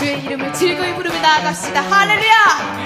주의 이름을 즐거이 부르며 나아갑시다. 할렐루야.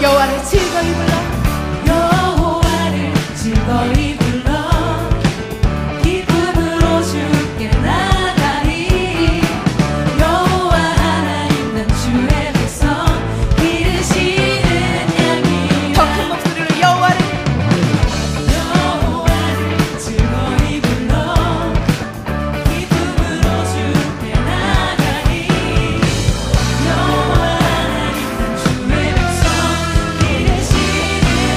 여호와를 즐거이 불러 여호와를 즐거이 불러 기쁨으로 주께 나가리 여호와 하나님 난 주의 백성 기르시는 양이라 더 큰 목소리로 여호와를 즐거이 불러 기쁨으로 주께 나가리 여호와 하나님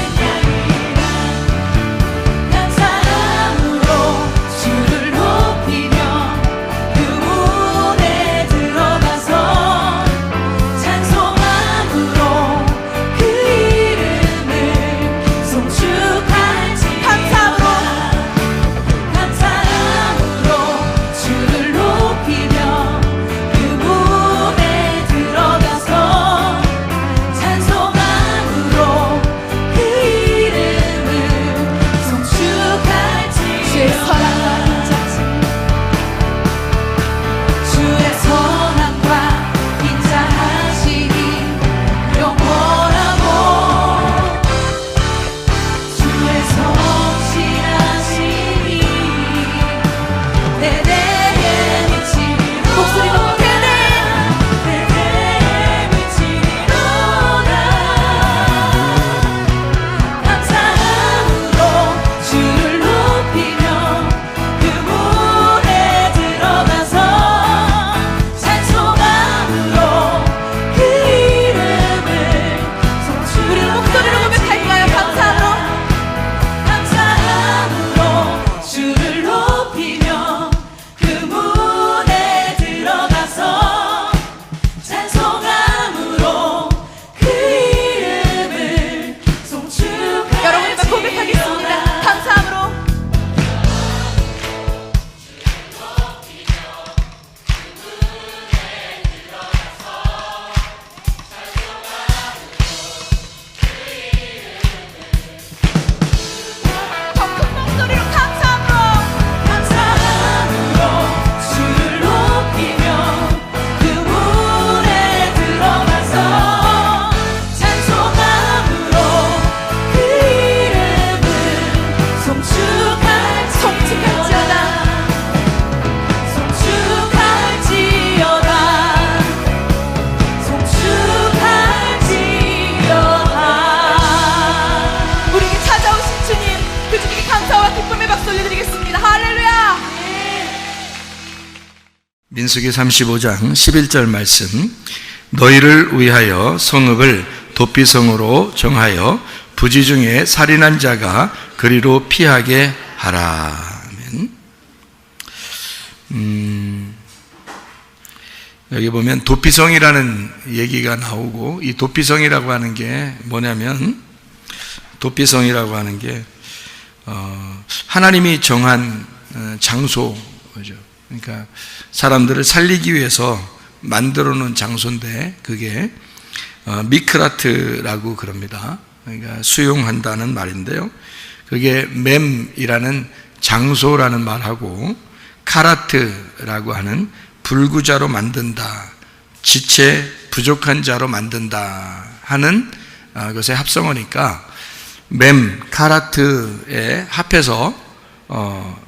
난 주의 백성 민수기 35장 11절 말씀. 너희를 위하여 성읍을 도피성으로 정하여 부지 중에 살인한 자가 그리로 피하게 하라. 여기 보면 도피성이라는 얘기가 나오고, 이 도피성이라고 하는 게 뭐냐면, 도피성이라고 하는 게 하나님이 정한 장소죠. 그러니까 사람들을 살리기 위해서 만들어 놓은 장소인데, 그게 미크라트라고 그럽니다. 그러니까 수용한다는 말인데요. 그게 맴이라는 장소라는 말하고 카라트라고 하는 불구자로 만든다, 지체 부족한 자로 만든다 하는 것의 합성어니까 맴, 카라트에 합해서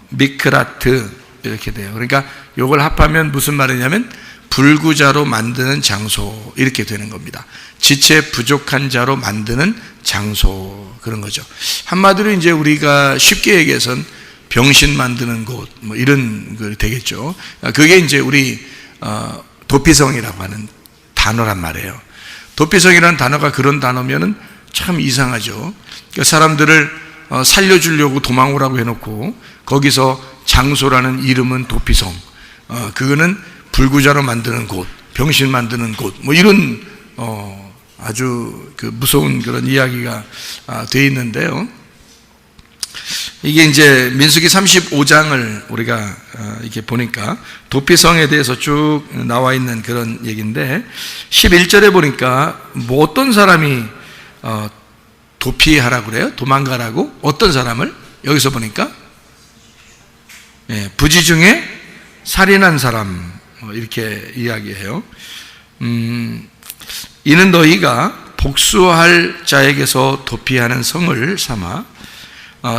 미크라트 이렇게 돼요. 그러니까 이걸 합하면 무슨 말이냐면 불구자로 만드는 장소 이렇게 되는 겁니다. 지체 부족한 자로 만드는 장소 그런 거죠. 한마디로 이제 우리가 쉽게 얘기해서는 병신 만드는 곳 뭐 이런 거 되겠죠. 그게 이제 우리 도피성이라고 하는 단어란 말이에요. 도피성이라는 단어가 그런 단어면은 참 이상하죠. 그러니까 사람들을 살려주려고 도망오라고 해놓고 거기서 장소라는 이름은 도피성. 그거는 불구자로 만드는 곳, 병신 만드는 곳, 뭐 이런 아주 그 무서운 그런 이야기가 되어 있는데요. 이게 이제 민수기 35장을 우리가 이렇게 보니까 도피성에 대해서 쭉 나와 있는 그런 얘기인데 11절에 보니까 뭐 어떤 사람이 도피하라고 그래요? 도망가라고? 어떤 사람을? 여기서 보니까 부지 중에 살인한 사람 이렇게 이야기해요. 이는 너희가 복수할 자에게서 도피하는 성을 삼아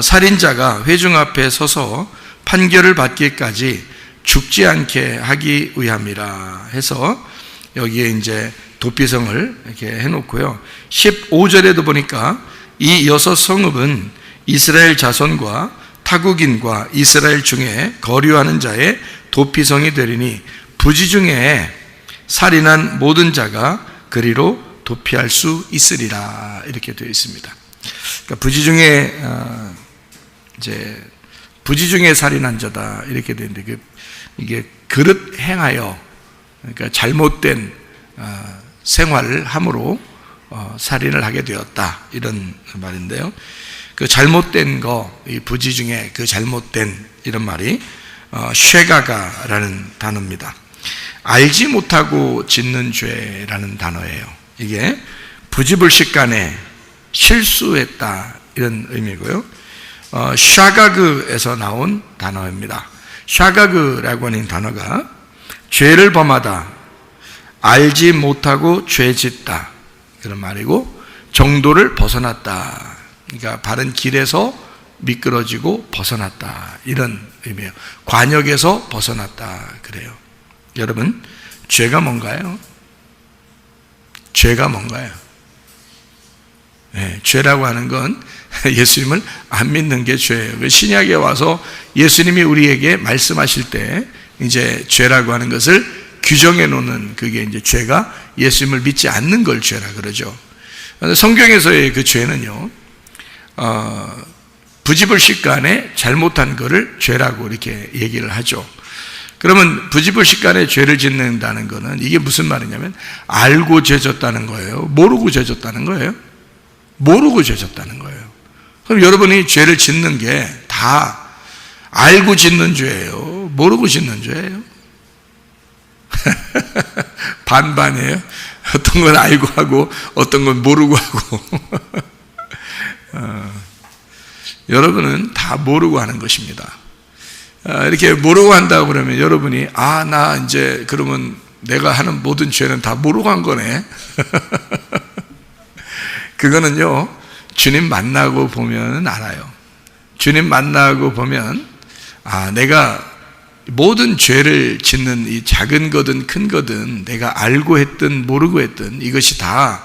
살인자가 회중 앞에 서서 판결을 받기까지 죽지 않게 하기 위함이라 해서 여기에 이제 도피성을 이렇게 해놓고요. 15절에도 보니까 이 6성읍은 이스라엘 자손과 타국인과 이스라엘 중에 거류하는 자의 도피성이 되리니 부지 중에 살인한 모든 자가 그리로 도피할 수 있으리라 이렇게 되어 있습니다. 그러니까 부지 중에 이제 부지 중에 살인한 자다 이렇게 되는데 이게 그릇 행하여 그러니까 잘못된 생활을 함으로 살인을 하게 되었다 이런 말인데요. 그 잘못된 거, 이 부지 중에 그 잘못된 이런 말이 쉐가가라는 단어입니다. 알지 못하고 짓는 죄라는 단어예요. 이게 부지불식간에 실수했다 이런 의미고요. 샤가그에서 나온 단어입니다. 샤가그라고 하는 단어가 죄를 범하다, 알지 못하고 죄짓다 그런 말이고 정도를 벗어났다. 그러니까 바른 길에서 미끄러지고 벗어났다 이런 의미예요. 관역에서 벗어났다 그래요. 여러분, 죄가 뭔가요? 죄가 뭔가요? 네, 죄라고 하는 건 예수님을 안 믿는 게 죄예요. 신약에 와서 예수님이 우리에게 말씀하실 때 이제 죄라고 하는 것을 규정해 놓는 그게 이제 죄가 예수님을 믿지 않는 걸 죄라 그러죠. 성경에서의 그 죄는요, 부지불식간에 잘못한 거를 죄라고 이렇게 얘기를 하죠. 그러면 부지불식간에 죄를 짓는다는 거는 이게 무슨 말이냐면 알고 죄졌다는 거예요. 모르고 죄졌다는 거예요. 모르고 죄졌다는 거예요. 그럼 여러분이 죄를 짓는 게 다 알고 짓는 죄예요? 모르고 짓는 죄예요? 반반이에요. 어떤 건 알고 하고 어떤 건 모르고 하고 여러분은 다 모르고 하는 것입니다. 이렇게 모르고 한다고 그러면 여러분이 나 이제 그러면 내가 하는 모든 죄는 다 모르고 한 거네. 그거는요, 주님 만나고 보면 알아요. 주님 만나고 보면 내가 모든 죄를 짓는 이 작은 거든 큰 거든 내가 알고 했든 모르고 했든 이것이 다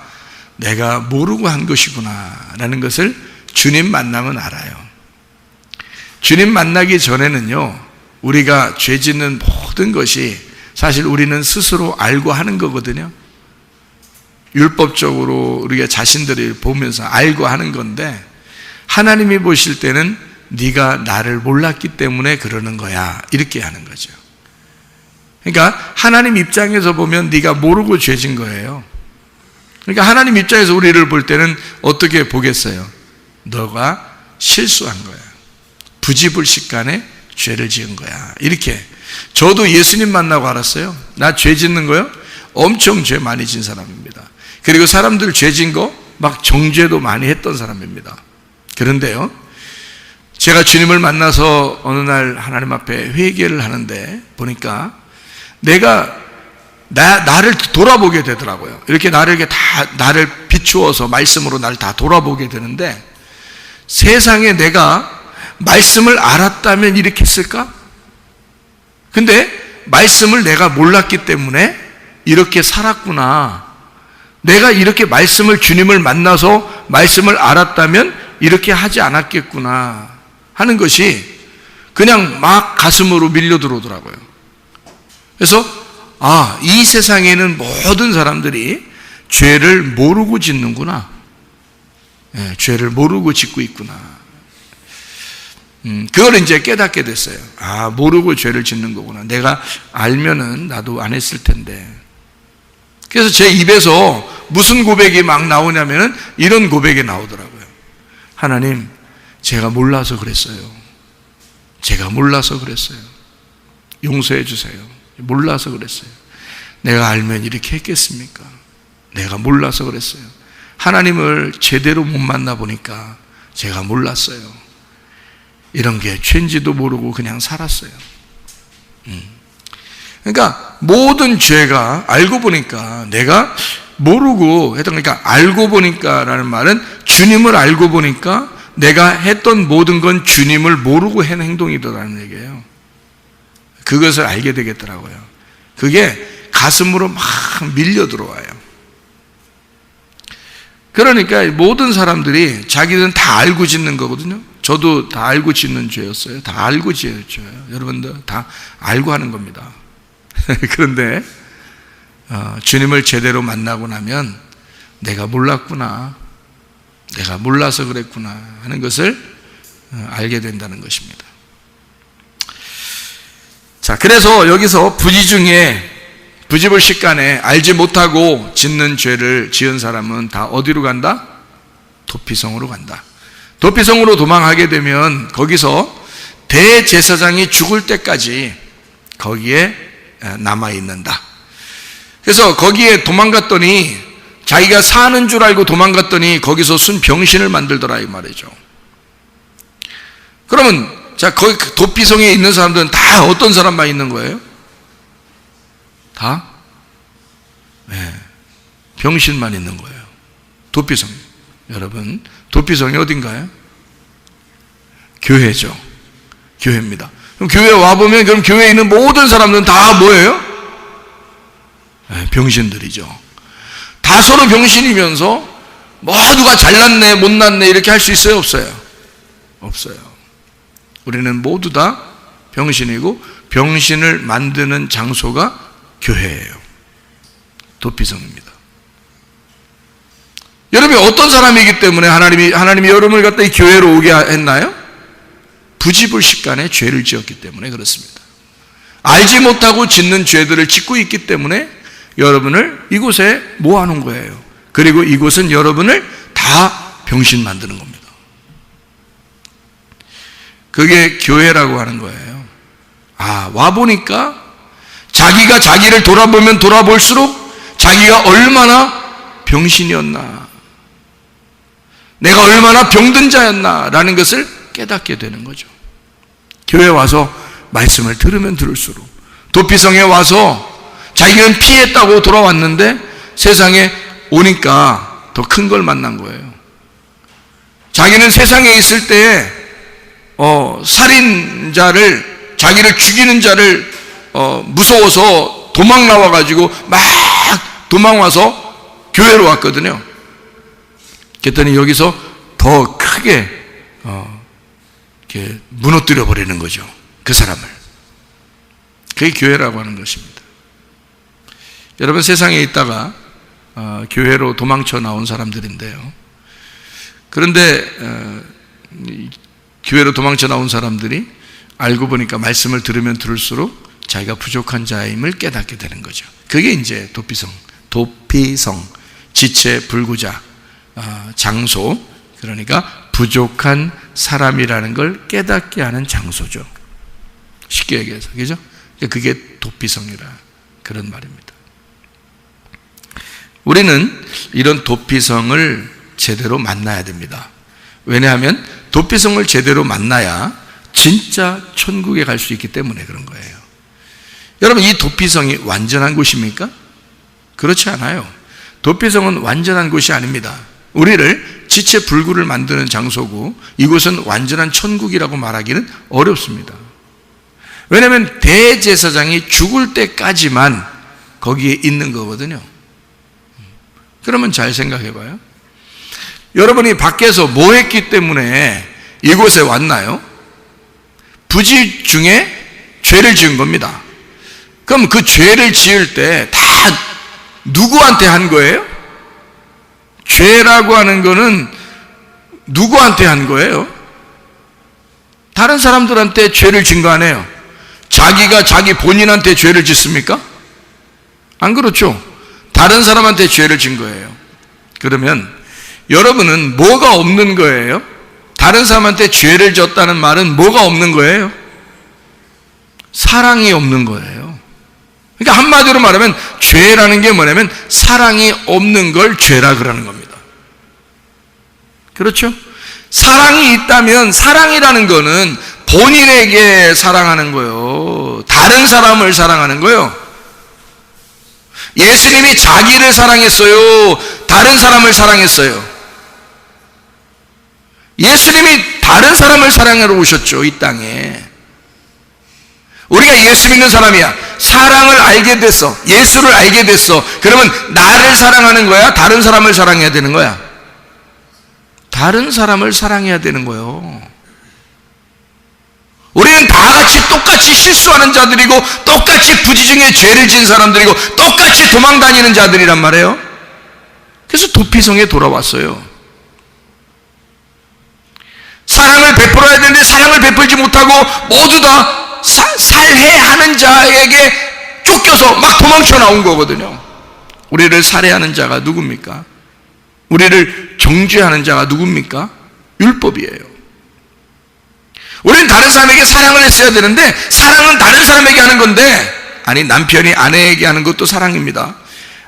내가 모르고 한 것이구나 라는 것을 주님 만나면 알아요. 주님 만나기 전에는요, 우리가 죄 짓는 모든 것이 사실 우리는 스스로 알고 하는 거거든요. 율법적으로 우리가 자신들이 보면서 알고 하는 건데 하나님이 보실 때는 네가 나를 몰랐기 때문에 그러는 거야 이렇게 하는 거죠. 그러니까 하나님 입장에서 보면 네가 모르고 죄진 거예요. 그러니까 하나님 입장에서 우리를 볼 때는 어떻게 보겠어요? 너가 실수한 거야. 부지불식간에 죄를 지은 거야. 이렇게. 저도 예수님 만나고 알았어요. 나 죄 짓는 거요? 엄청 죄 많이 진 사람입니다. 그리고 사람들 죄 진 거 막 정죄도 많이 했던 사람입니다. 그런데요, 제가 주님을 만나서 어느 날 하나님 앞에 회개를 하는데 보니까 내가 나를 돌아보게 되더라고요. 이렇게 나를 비추어서 말씀으로 나를 다 돌아보게 되는데, 세상에 내가 말씀을 알았다면 이렇게 했을까? 근데 말씀을 내가 몰랐기 때문에 이렇게 살았구나. 내가 이렇게 주님을 만나서 말씀을 알았다면 이렇게 하지 않았겠구나 하는 것이 그냥 막 가슴으로 밀려 들어오더라고요. 그래서 이 세상에는 모든 사람들이 죄를 모르고 짓는구나. 죄를 모르고 짓고 있구나. 그걸 이제 깨닫게 됐어요. 모르고 죄를 짓는 거구나. 내가 알면은 나도 안 했을 텐데. 그래서 제 입에서 무슨 고백이 막 나오냐면은 이런 고백이 나오더라고요. 하나님, 제가 몰라서 그랬어요. 제가 몰라서 그랬어요. 용서해 주세요. 몰라서 그랬어요. 내가 알면 이렇게 했겠습니까? 내가 몰라서 그랬어요. 하나님을 제대로 못 만나보니까 제가 몰랐어요. 이런 게 죄인지도 모르고 그냥 살았어요. 그러니까 모든 죄가 알고 보니까 내가 모르고 했던, 그러니까 알고 보니까 라는 말은 주님을 알고 보니까 내가 했던 모든 건 주님을 모르고 한 행동이더라는 얘기예요. 그것을 알게 되겠더라고요. 그게 가슴으로 막 밀려 들어와요. 그러니까 모든 사람들이 자기는 다 알고 짓는 거거든요. 저도 다 알고 짓는 죄였어요. 다 알고 짓는 죄예요. 여러분들 다 알고 하는 겁니다. 그런데 주님을 제대로 만나고 나면 내가 몰랐구나, 내가 몰라서 그랬구나 하는 것을 알게 된다는 것입니다. 자, 그래서 여기서 부지불식간에 알지 못하고 짓는 죄를 지은 사람은 다 어디로 간다? 도피성으로 간다. 도피성으로 도망하게 되면 거기서 대제사장이 죽을 때까지 거기에 남아있는다. 그래서 거기에 도망갔더니, 자기가 사는 줄 알고 도망갔더니 거기서 순병신을 만들더라 이 말이죠. 그러면 자, 거기 도피성에 있는 사람들은 다 어떤 사람만 있는 거예요? 다? 병신만 있는 거예요. 도피성. 여러분, 도피성이 어딘가요? 교회죠. 교회입니다. 그럼 교회 와보면, 그럼 교회에 있는 모든 사람들은 다 뭐예요? 병신들이죠. 다 서로 병신이면서 모두가 잘났네 못났네 이렇게 할 수 있어요? 없어요? 없어요. 우리는 모두 다 병신이고, 병신을 만드는 장소가 교회예요. 도피성입니다. 여러분이 어떤 사람이기 때문에 하나님이 여러분을 갖다 이 교회로 오게 했나요? 부지불식간에 죄를 지었기 때문에 그렇습니다. 알지 못하고 짓는 죄들을 짓고 있기 때문에 여러분을 이곳에 모아놓은 거예요. 그리고 이곳은 여러분을 다 병신 만드는 겁니다. 그게 교회라고 하는 거예요. 와보니까 자기가 자기를 돌아보면 돌아볼수록 자기가 얼마나 병신이었나, 내가 얼마나 병든 자였나 라는 것을 깨닫게 되는 거죠. 교회 와서 말씀을 들으면 들을수록, 도피성에 와서 자기는 피했다고 돌아왔는데 세상에 오니까 더 큰 걸 만난 거예요. 자기는 세상에 있을 때에 살인자를, 자기를 죽이는 자를 무서워서 도망 나와가지고 막 도망와서 교회로 왔거든요. 그랬더니 여기서 더 크게 이렇게 무너뜨려 버리는 거죠. 그 사람을. 그게 교회라고 하는 것입니다. 여러분, 세상에 있다가 교회로 도망쳐 나온 사람들인데요. 그런데 교회로 도망쳐 나온 사람들이 알고 보니까 말씀을 들으면 들을수록 자기가 부족한 자임을 깨닫게 되는 거죠. 그게 이제 도피성, 지체 불구자, 장소, 그러니까 부족한 사람이라는 걸 깨닫게 하는 장소죠. 쉽게 얘기해서, 그죠? 그게 도피성이라 그런 말입니다. 우리는 이런 도피성을 제대로 만나야 됩니다. 왜냐하면 도피성을 제대로 만나야 진짜 천국에 갈 수 있기 때문에 그런 거예요. 여러분, 이 도피성이 완전한 곳입니까? 그렇지 않아요. 도피성은 완전한 곳이 아닙니다. 우리를 지체 불구를 만드는 장소고 이곳은 완전한 천국이라고 말하기는 어렵습니다. 왜냐하면 대제사장이 죽을 때까지만 거기에 있는 거거든요. 그러면 잘 생각해 봐요. 여러분이 밖에서 뭐 했기 때문에 이곳에 왔나요? 부지 중에 죄를 지은 겁니다. 그럼 그 죄를 지을 때 다 누구한테 한 거예요? 죄라고 하는 거는 누구한테 한 거예요? 다른 사람들한테 죄를 진 거 아니에요? 자기가 자기 본인한테 죄를 짓습니까? 안 그렇죠? 다른 사람한테 죄를 진 거예요. 그러면 여러분은 뭐가 없는 거예요? 다른 사람한테 죄를 졌다는 말은 뭐가 없는 거예요? 사랑이 없는 거예요. 그러니까 한마디로 말하면 죄라는 게 뭐냐면 사랑이 없는 걸 죄라 그러는 겁니다. 그렇죠? 사랑이 있다면 사랑이라는 거는 본인에게 사랑하는 거예요. 다른 사람을 사랑하는 거예요. 예수님이 자기를 사랑했어요? 다른 사람을 사랑했어요? 예수님이 다른 사람을 사랑하러 오셨죠, 이 땅에. 우리가 예수 믿는 사람이야. 사랑을 알게 됐어. 예수를 알게 됐어. 그러면 나를 사랑하는 거야? 다른 사람을 사랑해야 되는 거야? 다른 사람을 사랑해야 되는 거예요. 우리는 다 같이 똑같이 실수하는 자들이고 똑같이 부지중에 죄를 지은 사람들이고 똑같이 도망다니는 자들이란 말이에요. 그래서 도피성에 돌아왔어요. 사랑을 베풀어야 되는데 사랑을 베풀지 못하고 모두 다 살해하는 자에게 쫓겨서 막 도망쳐 나온 거거든요. 우리를 살해하는 자가 누굽니까? 우리를 정죄하는 자가 누굽니까? 율법이에요. 우리는 다른 사람에게 사랑을 했어야 되는데 사랑은 다른 사람에게 하는 건데, 아니, 남편이 아내에게 하는 것도 사랑입니다.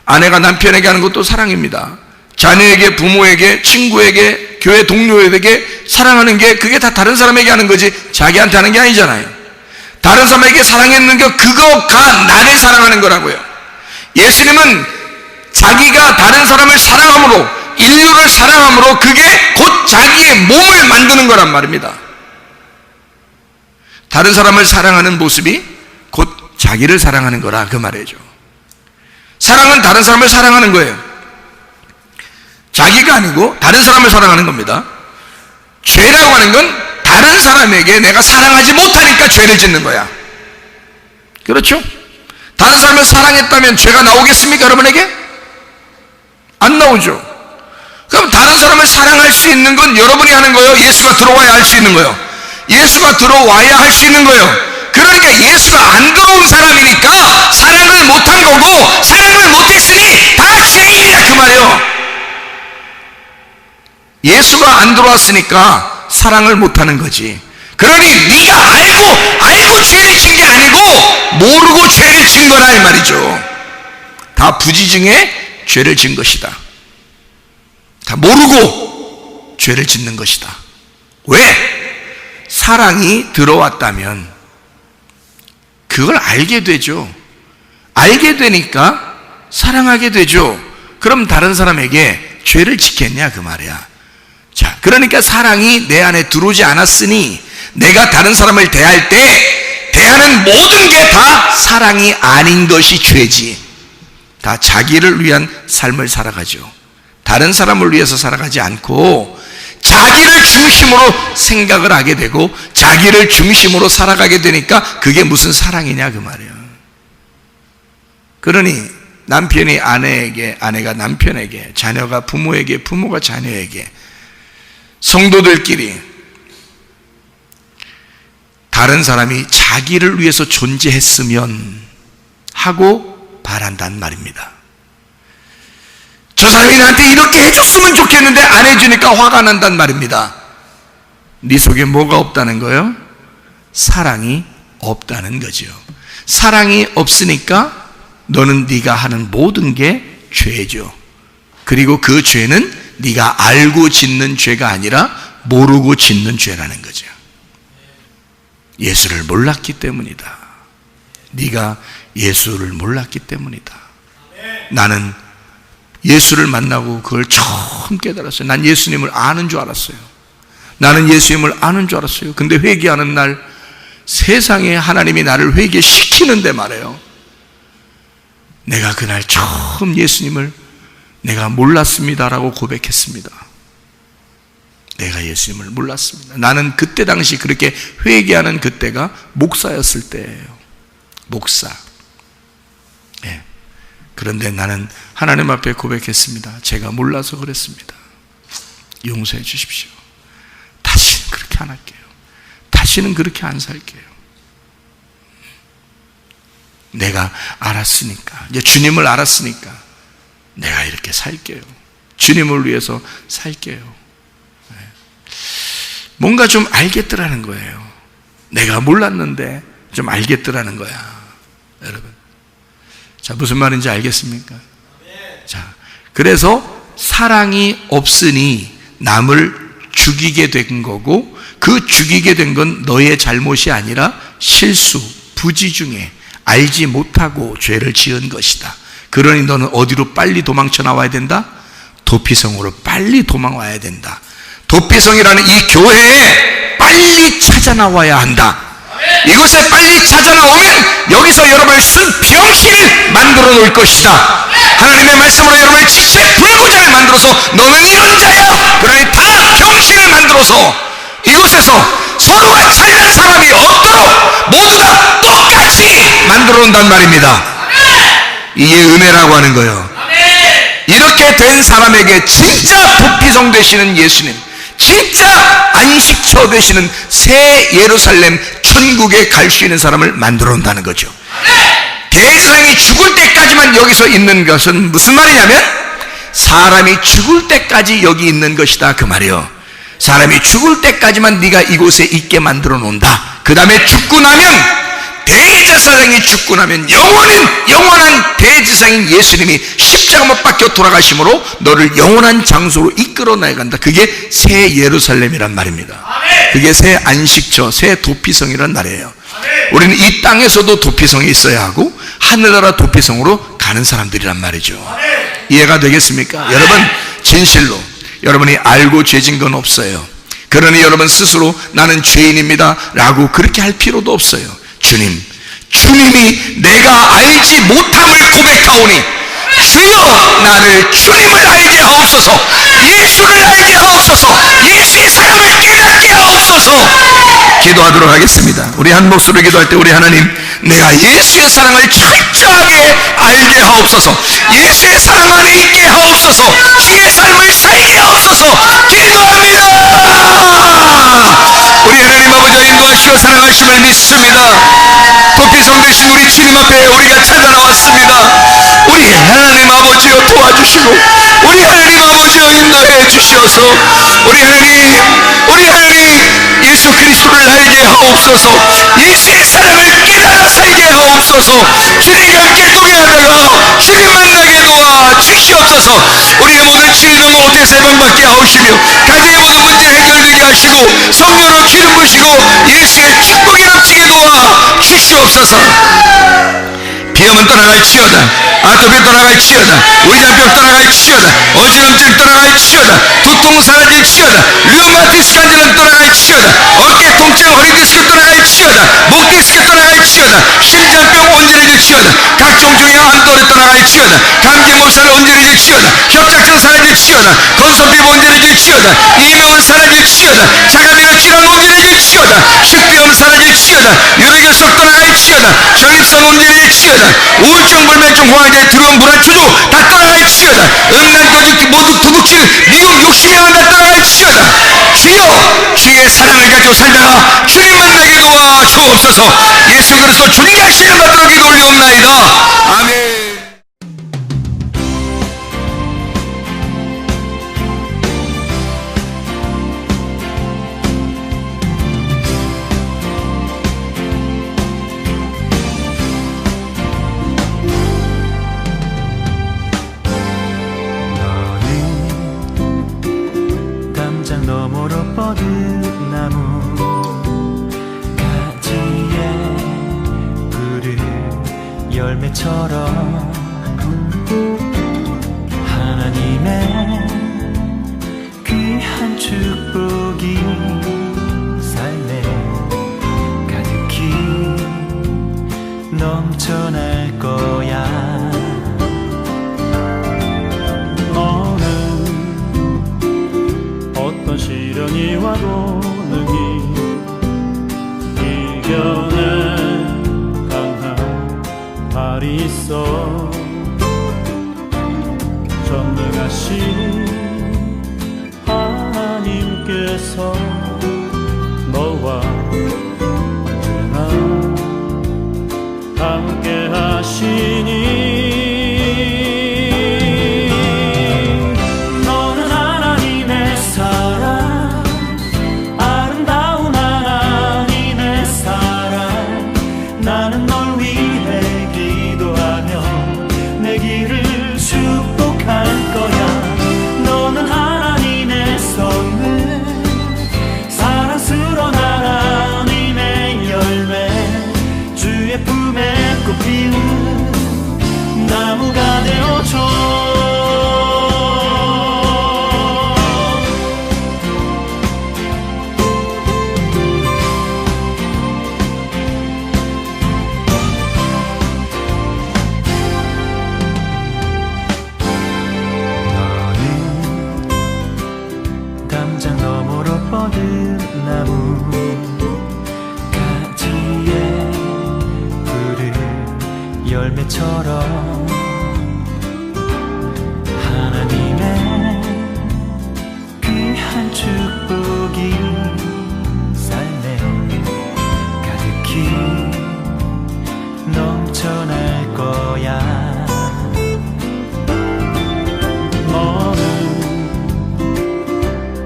아내가 남편에게 하는 것도 사랑입니다. 자녀에게, 부모에게, 친구에게, 교회 동료에게 사랑하는 게 그게 다 다른 사람에게 하는 거지 자기한테 하는 게 아니잖아요. 다른 사람에게 사랑했는 게 그거가 나를 사랑하는 거라고요. 예수님은 자기가 다른 사람을 사랑함으로, 인류를 사랑함으로 그게 곧 자기의 몸을 만드는 거란 말입니다. 다른 사람을 사랑하는 모습이 곧 자기를 사랑하는 거라 그 말이죠. 사랑은 다른 사람을 사랑하는 거예요. 자기가 아니고 다른 사람을 사랑하는 겁니다. 죄라고 하는 건 다른 사람에게 내가 사랑하지 못하니까 죄를 짓는 거야. 그렇죠? 다른 사람을 사랑했다면 죄가 나오겠습니까, 여러분에게? 안 나오죠. 그럼 다른 사람을 사랑할 수 있는 건 여러분이 하는 거예요? 예수가 들어와야 할 수 있는 거예요? 예수가 들어와야 할 수 있는 거예요. 그러니까 예수가 안 들어온 사람이니까 사랑을 못한 거고, 사랑을 못했으니 다 죄인이야 그 말이에요. 예수가 안 들어왔으니까 사랑을 못하는 거지. 그러니 네가 알고 죄를 진 게 아니고 모르고 죄를 진 거라 이 말이죠. 다 부지중에 죄를 진 것이다. 다 모르고 죄를 짓는 것이다. 왜? 사랑이 들어왔다면 그걸 알게 되죠. 알게 되니까 사랑하게 되죠. 그럼 다른 사람에게 죄를 짓겠냐 그 말이야. 자, 그러니까 사랑이 내 안에 들어오지 않았으니 내가 다른 사람을 대할 때 대하는 모든 게 다 사랑이 아닌 것이 죄지. 다 자기를 위한 삶을 살아가죠. 다른 사람을 위해서 살아가지 않고 자기를 중심으로 생각을 하게 되고 자기를 중심으로 살아가게 되니까 그게 무슨 사랑이냐 그 말이에요. 그러니 남편이 아내에게, 아내가 남편에게, 자녀가 부모에게, 부모가 자녀에게, 성도들끼리 다른 사람이 자기를 위해서 존재했으면 하고 바란단 말입니다. 저 사람이 나한테 이렇게 해줬으면 좋겠는데 안 해주니까 화가 난단 말입니다. 네 속에 뭐가 없다는 거예요? 사랑이 없다는 거죠. 사랑이 없으니까 너는 네가 하는 모든 게 죄죠. 그리고 그 죄는 네가 알고 짓는 죄가 아니라 모르고 짓는 죄라는 거죠. 예수를 몰랐기 때문이다. 네가 예수를 몰랐기 때문이다. 나는 예수를 만나고 그걸 처음 깨달았어요. 난 예수님을 아는 줄 알았어요. 나는 예수님을 아는 줄 알았어요. 근데 회개하는 날 세상에 하나님이 나를 회개시키는데 말이에요, 내가 그날 처음 예수님을 내가 몰랐습니다라고 고백했습니다. 내가 예수님을 몰랐습니다. 나는 그때 당시 그렇게 회개하는 그때가 목사였을 때예요. 목사. 네. 그런데 나는 하나님 앞에 고백했습니다. 제가 몰라서 그랬습니다. 용서해 주십시오. 다시는 그렇게 안 할게요. 다시는 그렇게 안 살게요. 내가 알았으니까, 이제 주님을 알았으니까 내가 이렇게 살게요. 주님을 위해서 살게요. 네. 뭔가 좀 알겠더라는 거예요. 내가 몰랐는데 좀 알겠더라는 거야. 여러분, 자, 무슨 말인지 알겠습니까? 자, 그래서 사랑이 없으니 남을 죽이게 된 거고, 그 죽이게 된 건 너의 잘못이 아니라 실수, 부지 중에 알지 못하고 죄를 지은 것이다. 그러니 너는 어디로 빨리 도망쳐 나와야 된다? 도피성으로 빨리 도망와야 된다. 도피성이라는 이 교회에 빨리 찾아 나와야 한다. 이곳에 빨리 찾아 나오면 여기서 여러분을 쓴 병신을 만들어 놓을 것이다. 하나님의 말씀으로 여러분의 지체 불구자를 만들어서 너는 이런 자야, 그러니 다 병신을 만들어서 이곳에서 서로가 잘난 사람이 없도록 모두 다 똑같이 만들어 놓는단 말입니다. 이게 은혜라고 하는 거예요. 이렇게 된 사람에게 진짜 도피성 되시는 예수님, 진짜 안식처 되시는 새 예루살렘 천국에 갈 수 있는 사람을 만들어 놓는다는 거죠. 대제사장이 죽을 때까지만 여기서 있는 것은 무슨 말이냐면, 사람이 죽을 때까지 여기 있는 것이다, 그 말이에요. 사람이 죽을 때까지만 네가 이곳에 있게 만들어 놓는다. 그 다음에 죽고 나면, 대제사장이 죽고 나면 영원한 대제사장인 예수님이 십자가 못 박혀 돌아가심으로 너를 영원한 장소로 이끌어 나간다. 그게 새 예루살렘이란 말입니다. 그게 새 안식처, 새 도피성이란 말이에요. 우리는 이 땅에서도 도피성이 있어야 하고 하늘나라 도피성으로 가는 사람들이란 말이죠. 이해가 되겠습니까? 여러분, 진실로 여러분이 알고 죄진 건 없어요. 그러니 여러분 스스로 나는 죄인입니다 라고 그렇게 할 필요도 없어요. 주님이 내가 알지 못함을 고백하오니 주여 나를 주님을 알게 하옵소서, 예수를 알게 하옵소서, 예수의 사랑을 깨닫게 하옵소서. 기도하도록 하겠습니다. 우리 한 목소리로 기도할 때, 우리 하나님, 내가 예수의 사랑을 철저하게 알게 하옵소서, 예수의 사랑 안에 있게 하옵소서, 주의 삶을 살게 하옵소서. 기도합니다. 우리 하나님 아버지와 인도하시고 사랑하심을 믿습니다. 도피성 되신 우리 주님 앞에 우리가 찾아 나왔습니다. 우리 하나님 아버지여 도와주시고, 우리 하나님 아버지여 인도해 주셔서, 우리 하나님 예수 그리스도를 알게 하옵소서, 예수의 사랑을 깨달아 살게 하옵소서. 주님과 함께 동행하다가 주님 만나게 도와 주시옵소서. 우리의 모든 질병 오태서 해방받게 하옵시며, 가정의 모든 문제 해결되게 하시고, 성령으로 기름 부시고 예수의 축복이 넘치게 도와 주시옵소서. 비염은 떠나갈지어다, 아토피 떠나갈지어다, 위장병 떠나갈지어다, 어지럼증 떠나갈지어다, 두통 사라질지어다, 류마티스 관절은 떠나갈지어다, 어깨 통증, 허리 디스크 떠나갈지어다, 목 디스크 떠나갈지어다, 심장병 온전해질지어다, 각종 종양 암도를 떠나갈지어다, 감기 몸살 온전해질지어다, 협착증 사라질지어다, 건선피부 온전해질지어다, 이명은 사라질지어다, 자가면역 질환 온전해질지어다, 식비염 사라질지어다, 유로결석 떠나갈지어다, 전립선 온전해질지어다, 우울증, 불면증, 공황장애, 두려움, 불안, 초조 다 떠나갈지어다, 음란, 도둑질, 모두 도둑질, 미혹, 욕심이란 다 떠나갈지어다. 주여, 주의 사랑을 가지고 살다가 주님 만나게 도와 주옵소서. 예수 그리스도 존귀하시는 받들어 기도 올리옵나이다. 아멘. 열매처럼 하나님의 귀한 축복이 삶에 가득히 넘쳐날 거야. 너는 어떤 시련이 와도 능히 이겨낼 강한 발이 있어. 전능하신 하나님께서 너와 언제나 함께 하시니. 너는 하나님의 사랑, 아름다운 하나님의 사랑. 나는 널 위해 기도하며 내 길을 축복할 거야. 너는 하나님의 선물, 사랑스러운 하나님의 열매, 주의 품에 꽃 피우는 나무가 되어줘. 담장 너머로 뻗은 나무 가지에 푸른 열매처럼 하나님의 귀한 축복이 삶에 가득히 넘쳐날 거야. 너는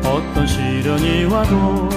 어떤 시련이 와도